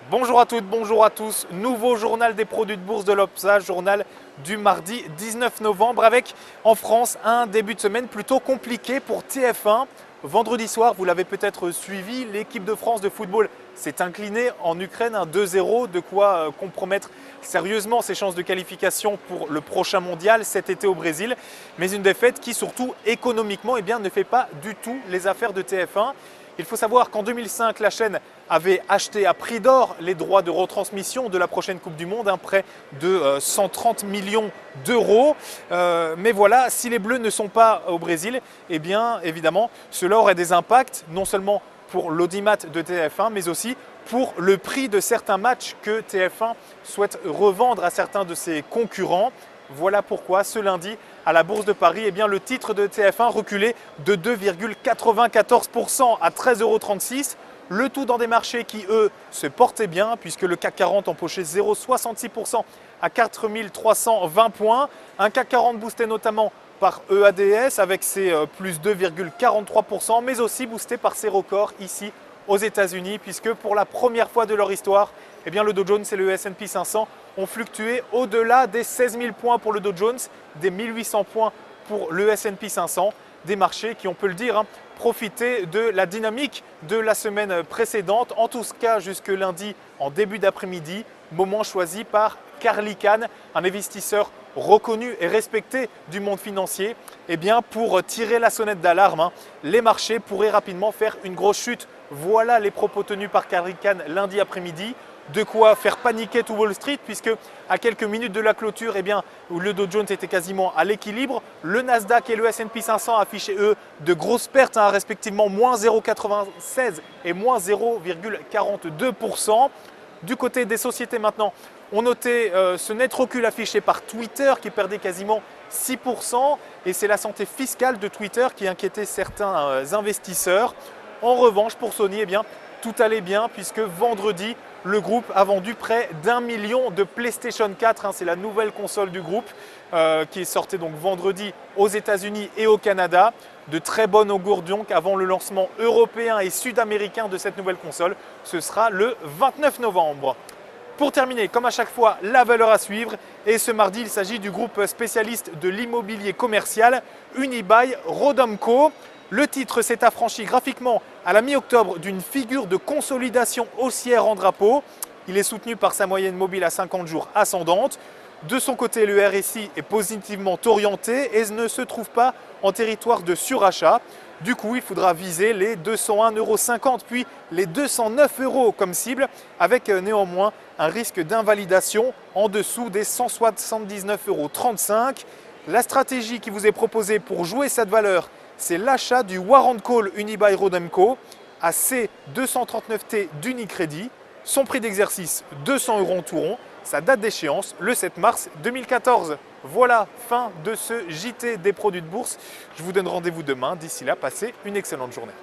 Bonjour à toutes, bonjour à tous. Nouveau journal des produits de bourse de l'Obsa, journal du mardi 19 novembre avec en France un début de semaine plutôt compliqué pour TF1. Vendredi soir, vous l'avez peut-être suivi, l'équipe de France de football s'est inclinée en Ukraine, un 2-0, de quoi compromettre sérieusement ses chances de qualification pour le prochain mondial cet été au Brésil. Mais une défaite qui surtout économiquement ne fait pas du tout les affaires de TF1. Il faut savoir qu'en 2005, la chaîne avait acheté à prix d'or les droits de retransmission de la prochaine Coupe du Monde, un prêt de 130 millions d'euros. Mais voilà, si les Bleus ne sont pas au Brésil, eh bien évidemment, cela aurait des impacts non seulement pour l'audimat de TF1, mais aussi pour le prix de certains matchs que TF1 souhaite revendre à certains de ses concurrents. Voilà pourquoi ce lundi, à la Bourse de Paris, eh bien, le titre de TF1 reculait de 2,94% à 13,36 €. Le tout dans des marchés qui, eux, se portaient bien puisque le CAC 40 empochait 0,66% à 4 320 points. Un CAC 40 boosté notamment par EADS avec ses plus 2,43%, mais aussi boosté par ses records ici aux États-Unis puisque pour la première fois de leur histoire, eh bien, le Dow Jones et le S&P 500 ont fluctué au-delà des 16 000 points pour le Dow Jones, des 1800 points pour le S&P 500, des marchés qui, on peut le dire, profitaient de la dynamique de la semaine précédente, en tout cas jusque lundi en début d'après-midi, moment choisi par Carl Icahn, un investisseur reconnu et respecté du monde financier. Eh bien, pour tirer la sonnette d'alarme, les marchés pourraient rapidement faire une grosse chute. Voilà les propos tenus par Carl Icahn lundi après-midi. De quoi faire paniquer tout Wall Street puisque à quelques minutes de la clôture, eh bien, où le Dow Jones était quasiment à l'équilibre, le Nasdaq et le S&P 500 affichaient eux de grosses pertes, respectivement moins 0,96 et moins 0,42%. Du côté des sociétés maintenant, on notait ce net recul affiché par Twitter qui perdait quasiment 6% et c'est la santé fiscale de Twitter qui inquiétait certains investisseurs. En revanche, pour Sony, eh bien, tout allait bien puisque vendredi, le groupe a vendu près d'1 million de PlayStation 4. C'est la nouvelle console du groupe qui est sortie donc vendredi aux États-Unis et au Canada. De très bon augure donc avant le lancement européen et sud-américain de cette nouvelle console. Ce sera le 29 novembre. Pour terminer, comme à chaque fois, la valeur à suivre. Et ce mardi, il s'agit du groupe spécialiste de l'immobilier commercial Unibail-Rodamco. Le titre s'est affranchi graphiquement à la mi-octobre d'une figure de consolidation haussière en drapeau. Il est soutenu par sa moyenne mobile à 50 jours ascendante. De son côté, le RSI est positivement orienté et ne se trouve pas en territoire de surachat. Du coup, il faudra viser les 201,50 € puis les 209 € comme cible, avec néanmoins un risque d'invalidation en dessous des 179,35 €. La stratégie qui vous est proposée pour jouer cette valeur, c'est l'achat du Warrant Call Unibail-Rodamco à C239T d'Unicredit. Son prix d'exercice 200 € en tout rond, sa date d'échéance le 7 mars 2014. Voilà, fin de ce JT des produits de bourse. Je vous donne rendez-vous demain. D'ici là, passez une excellente journée.